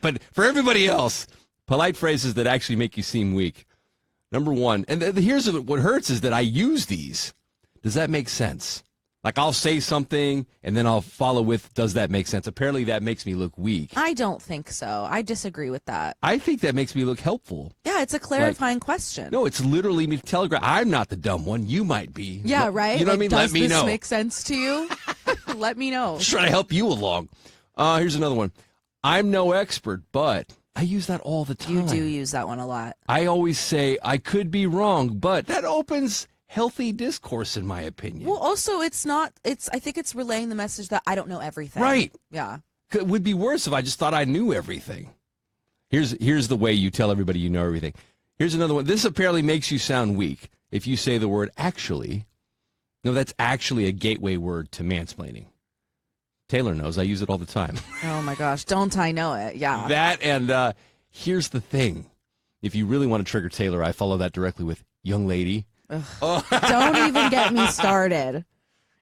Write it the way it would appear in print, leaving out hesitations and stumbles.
But for everybody else, polite phrases that actually make you seem weak. Number one, and here's what hurts is that I use these. Does that make sense? Like I'll say something and then I'll follow with, does that make sense? Apparently that makes me look weak. I don't think so. I disagree with that. I think that makes me look helpful. Yeah, it's a clarifying question. No, it's literally me telegraph. I'm not the dumb one. You might be. Yeah, right? You know what I mean? Let me know. Does this make sense to you? Let me know. Just trying to help you along. Here's another one. I'm no expert, but I use that all the time. You do use that one a lot. I always say, I could be wrong, but that opens healthy discourse, in my opinion. Well, also, I think it's relaying the message that I don't know everything. Right. Yeah. It would be worse if I just thought I knew everything. Here's the way you tell everybody you know everything. Here's another one. This apparently makes you sound weak if you say the word actually. No, that's actually a gateway word to mansplaining. Taylor knows. I use it all the time. Oh, my gosh. Don't I know it? Yeah. That and here's the thing. If you really want to trigger Taylor, I follow that directly with young lady. Don't even get me started.